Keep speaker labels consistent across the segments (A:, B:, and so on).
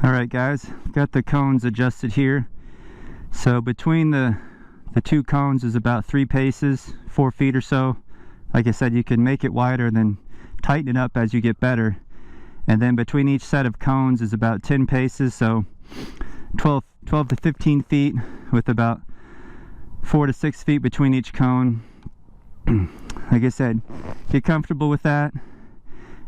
A: Alright guys, got the cones adjusted here. So between the two cones is about 3 paces, 4 feet or so. Like I said, you can make it wider and then tighten it up as you get better. And then between each set of cones is about 10 paces, so 12 to 15 feet with about 4 to 6 feet between each cone. Like I said, get comfortable with that,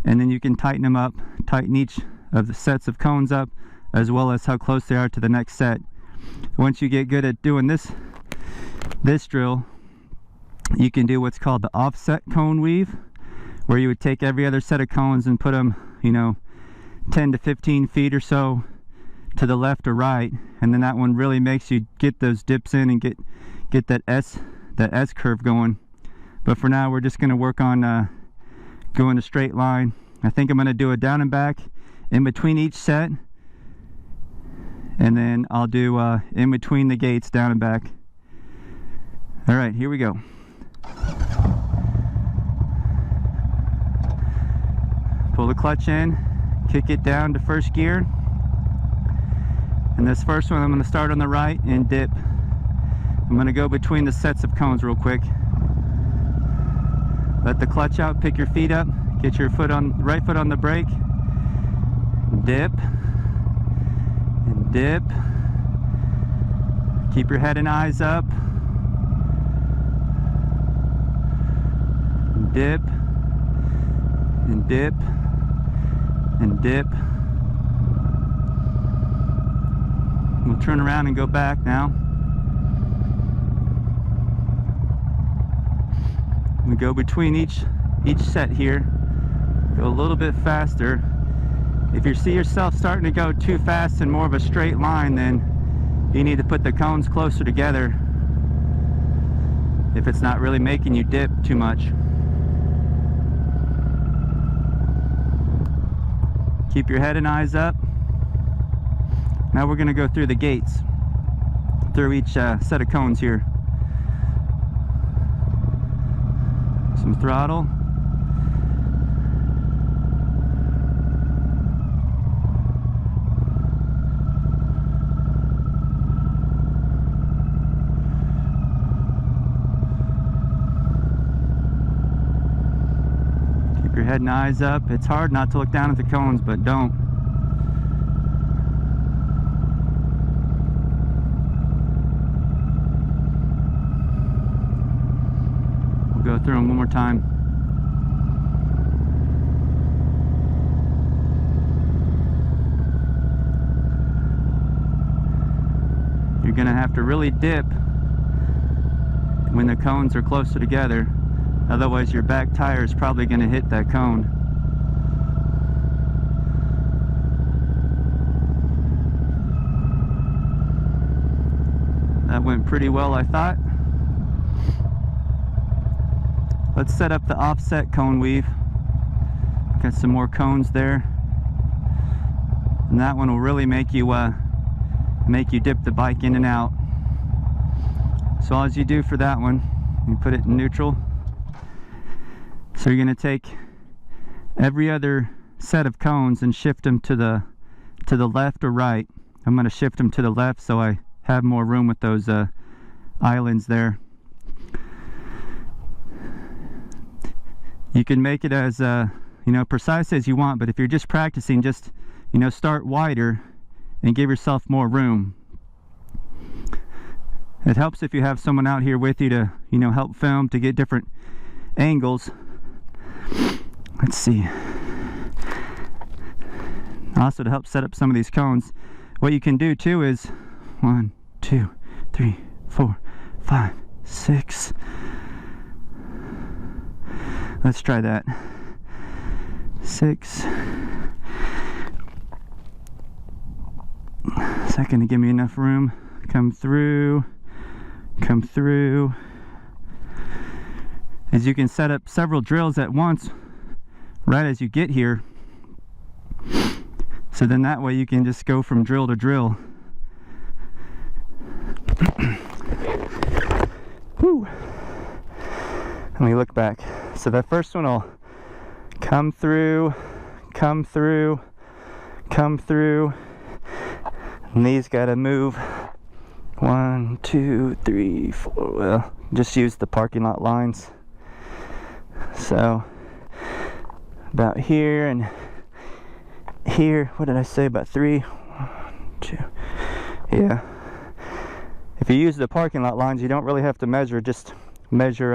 A: and then you can tighten them up, tighten each of the sets of cones up, as well as how close they are to the next set. Once you get good at doing this drill, you can do what's called the offset cone weave, where you would take every other set of cones and put them, 10 to 15 feet or so to the left or right, and then that one really makes you get those dips in and get that S curve going. But for now, we're just going to work on going a straight line. I think I'm going to do a down and back in between each set, and then I'll do in between the gates down and back. All right, here we go. Pull the clutch in, kick it down to first gear, and this first one I'm going to start on the right and dip. I'm going to go between the sets of cones real quick. Let the clutch out, pick your feet up, get your right foot on the brake, dip, and dip. Keep your head and eyes up, dip, and dip, and dip. We'll turn around and go back now. We go between each set here, go a little bit faster. If you see yourself starting to go too fast in more of a straight line, then you need to put the cones closer together if it's not really making you dip too much. Keep your head and eyes up. Now we're going to go through the gates, through each set of cones here. Some throttle. Keep your head and eyes up. It's hard not to look down at the cones, but don't. Go through them one more time. You're going to have to really dip when the cones are closer together, otherwise your back tire is probably going to hit that cone. That went pretty well, I thought. Let's set up the offset cone weave. Got some more cones there, and that one will really make you dip the bike in and out. So all you do for that one, you put it in neutral. So you're going to take every other set of cones and shift them to the left or right. I'm going to shift them to the left so I have more room with those islands there. You can make it as precise as you want, but if you're just practicing, just start wider and give yourself more room. It helps if you have someone out here with you to help film, to get different angles. Let's see. Also to help set up some of these cones, what you can do too is 1, 2, 3, 4, 5, 6. Let's try that. 6. Second to give me enough room. Come through. Come through. As you can set up several drills at once right as you get here. So then that way you can just go from drill to drill. Woo. Let me look back. So that first one will come through, come through, come through, And these gotta move 1, 2, 3, 4. Well, just use the parking lot lines. So about here and here. What did I say? About 3, 1, 2. Yeah. If you use the parking lot lines, you don't really have to measure. Just measure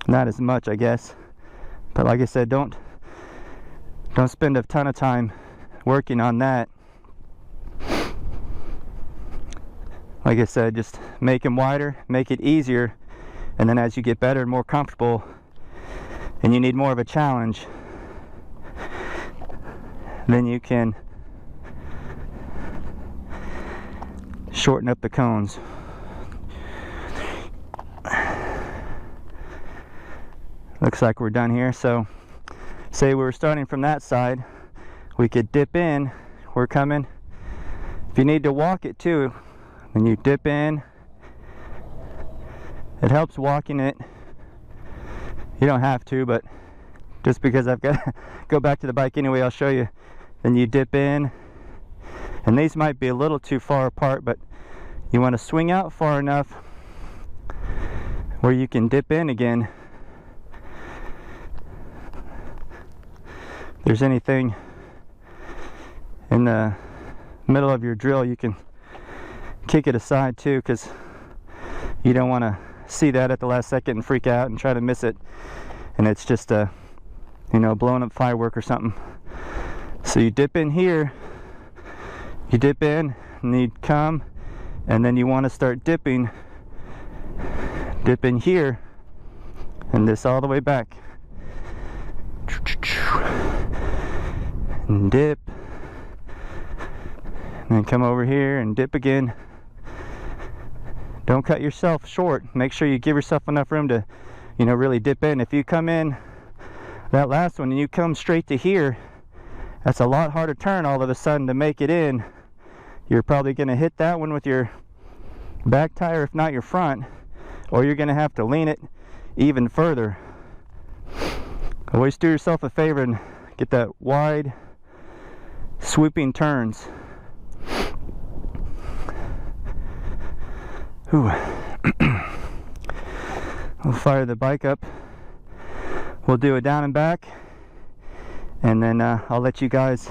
A: not as much, I guess. But like I said, don't spend a ton of time working on that. Like I said, just make them wider, make it easier, and then as you get better and more comfortable and you need more of a challenge, then you can shorten up the cones. Looks like we're done here. So say we were starting from that side, we could dip in. We're coming. If you need to walk it too, then you dip in. It helps walking it. You don't have to, but just because I've got to go back to the bike anyway, I'll show you. Then you dip in, and these might be a little too far apart, but you want to swing out far enough where you can dip in again. If there's anything in the middle of your drill, you can kick it aside too, because you don't want to see that at the last second and freak out and try to miss it, and it's just a, you know, blowing up firework or something. So you dip in here, you dip in, and you come, and then you want to start dipping. Dip in here, and this all the way back, and dip, and then come over here and dip again. Don't cut yourself short. Make sure you give yourself enough room to, you know, really dip in. If you come in that last one and you come straight to here, that's a lot harder turn all of a sudden to make it in. You're probably going to hit that one with your back tire, if not your front, or you're going to have to lean it even further. Always do yourself a favor and get that wide sweeping turns. Ooh. We'll fire the bike up. We'll do a down and back, and then I'll let you guys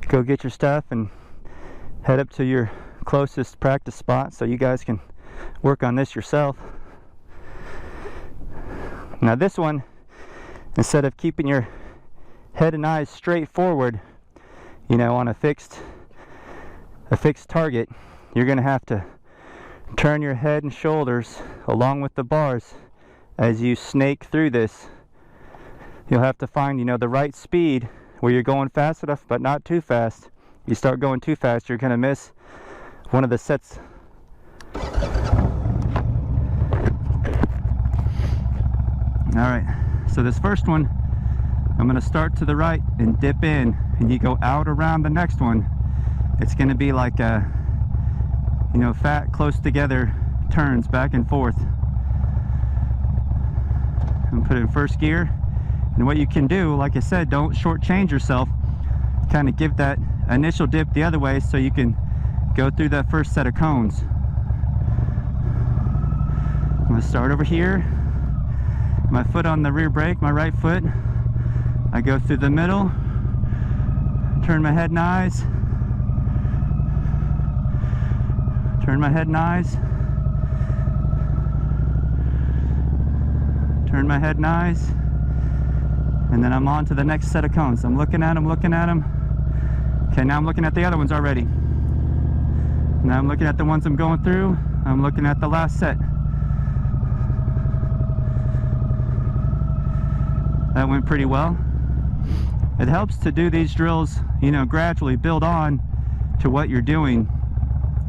A: go get your stuff and head up to your closest practice spot so you guys can work on this yourself. Now this one, instead of keeping your head and eyes straight forward, you know, on a fixed target, you're going to have to turn your head and shoulders along with the bars as you snake through this. You'll have to find, you know, the right speed where you're going fast enough but not too fast. You start going too fast, you're going to miss one of the sets. Alright, so this first one, I'm going to start to the right and dip in, and you go out around the next one. It's going to be like a, you know, fat, close together turns back and forth. And put it in first gear. And what you can do, like I said, don't shortchange yourself. Kind of give that initial dip the other way so you can go through that first set of cones. I'm going to start over here. My foot on the rear brake, my right foot. I go through the middle. Turn my head and eyes. Turn my head and eyes. Turn my head and eyes. And then I'm on to the next set of cones. I'm looking at them, looking at them. Okay, now I'm looking at the other ones already. Now I'm looking at the ones I'm going through. I'm looking at the last set. That went pretty well. It helps to do these drills, you know, gradually build on to what you're doing.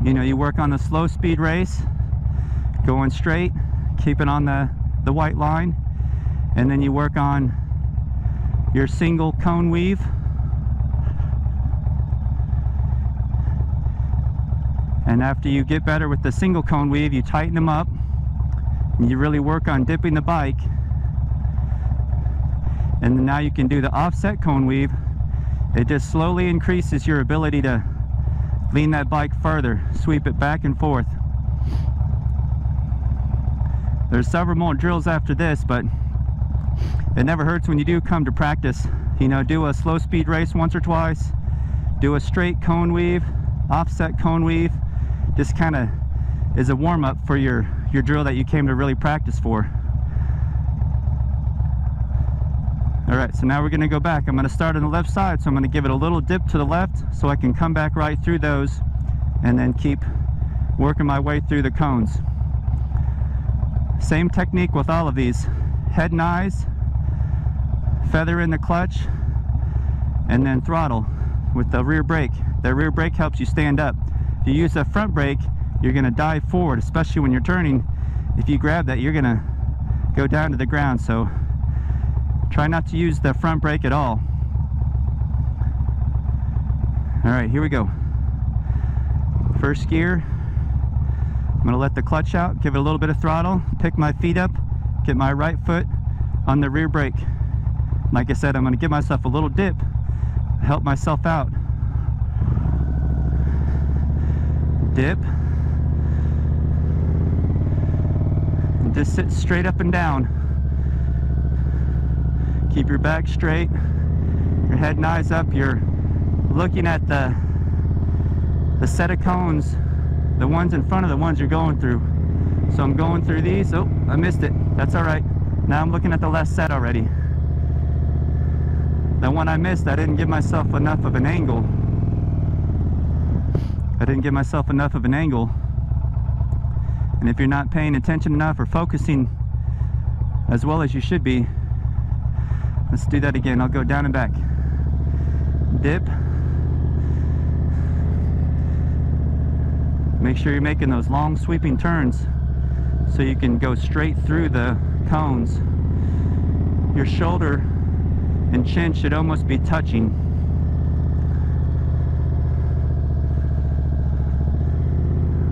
A: You know, you work on the slow speed race, going straight, keeping on the white line, and then you work on your single cone weave. And after you get better with the single cone weave, you tighten them up, and you really work on dipping the bike. And then now you can do the offset cone weave. It just slowly increases your ability to lean that bike further, sweep it back and forth. There's several more drills after this, but it never hurts when you do come to practice. You know, do a slow speed race once or twice, do a straight cone weave, offset cone weave. Just kind of is a warm-up for your drill that you came to really practice for. Alright, so now we're going to go back. I'm going to start on the left side, so I'm going to give it a little dip to the left so I can come back right through those and then keep working my way through the cones. Same technique with all of these. Head and eyes, feather in the clutch, and then throttle with the rear brake. The rear brake helps you stand up. If you use the front brake, you're going to dive forward, especially when you're turning. If you grab that, you're going to go down to the ground, so try not to use the front brake at all. Alright, here we go. First gear. I'm going to let the clutch out, give it a little bit of throttle, pick my feet up, get my right foot on the rear brake. Like I said, I'm going to give myself a little dip, help myself out. Dip. And just sit straight up and down. Keep your back straight, your head and eyes up. You're looking at the set of cones, the ones in front of the ones you're going through. So I'm going through these. Oh, I missed it. That's all right. Now I'm looking at the last set already. The one I missed, I didn't give myself enough of an angle. And if you're not paying attention enough or focusing as well as you should be, let's do that again. I'll go down and back. Dip. Make sure you're making those long sweeping turns so you can go straight through the cones. Your shoulder and chin should almost be touching.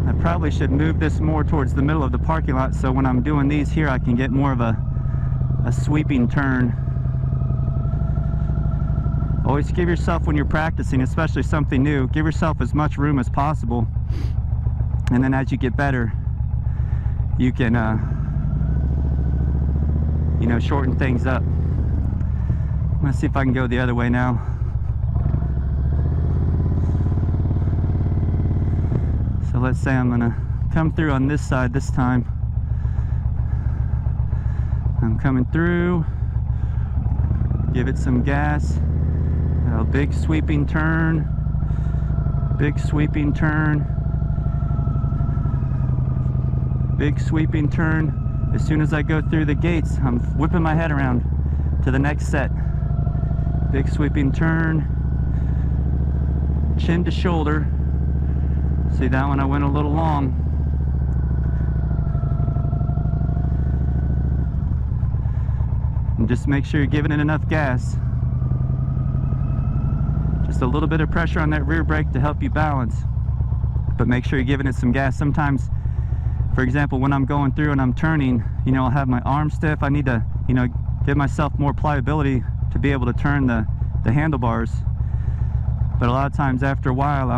A: I probably should move this more towards the middle of the parking lot so when I'm doing these here I can get more of a sweeping turn. Always give yourself, when you're practicing, especially something new, give yourself as much room as possible. And then as you get better, you can, you know, shorten things up. Let's see if I can go the other way now. So let's say I'm gonna come through on this side this time. I'm coming through, give it some gas. A big sweeping turn, big sweeping turn, big sweeping turn. As soon as I go through the gates, I'm whipping my head around to the next set. Big sweeping turn, chin to shoulder. See that one, I went a little long. And just make sure you're giving it enough gas. Just a little bit of pressure on that rear brake to help you balance, but make sure you're giving it some gas. Sometimes, for example, when I'm going through and I'm turning, you know, I'll have my arm stiff. I need to, you know, give myself more pliability to be able to turn the handlebars. But a lot of times after a while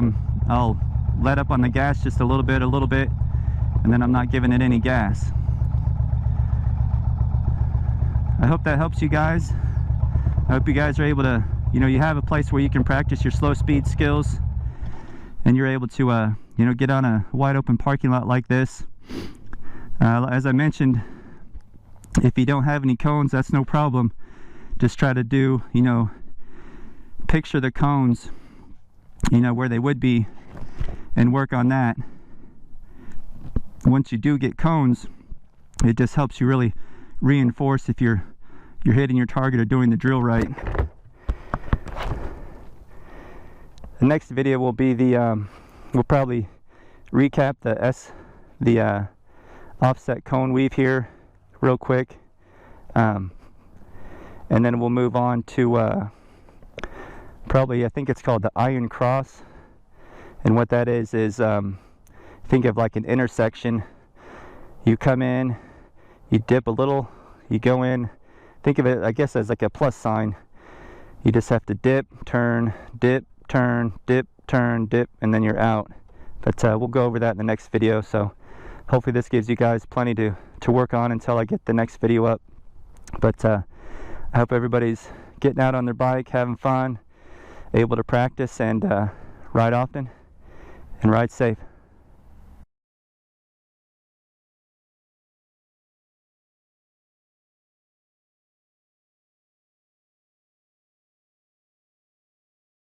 A: I'll let up on the gas just a little bit, and then I'm not giving it any gas. I hope that helps you guys. I hope you guys are able to, you know, you have a place where you can practice your slow speed skills and you're able to, you know, get on a wide open parking lot like this. As I mentioned, if you don't have any cones, that's no problem. Just try to do, you know, picture the cones, you know, where they would be and work on that. Once you do get cones, it just helps you really reinforce if you're hitting your target or doing the drill right. The next video will be the we'll probably recap the offset cone weave here real quick, and then we'll move on to probably, I think it's called the iron cross. And what that is think of like an intersection. You come in, you dip a little, you go in, think of it, I guess, as like a plus sign. You just have to dip, turn, dip, turn, dip, turn, dip, and then you're out. But we'll go over that in the next video. So hopefully this gives you guys plenty to work on until I get the next video up. But I hope everybody's getting out on their bike, having fun, able to practice, and ride often and ride safe.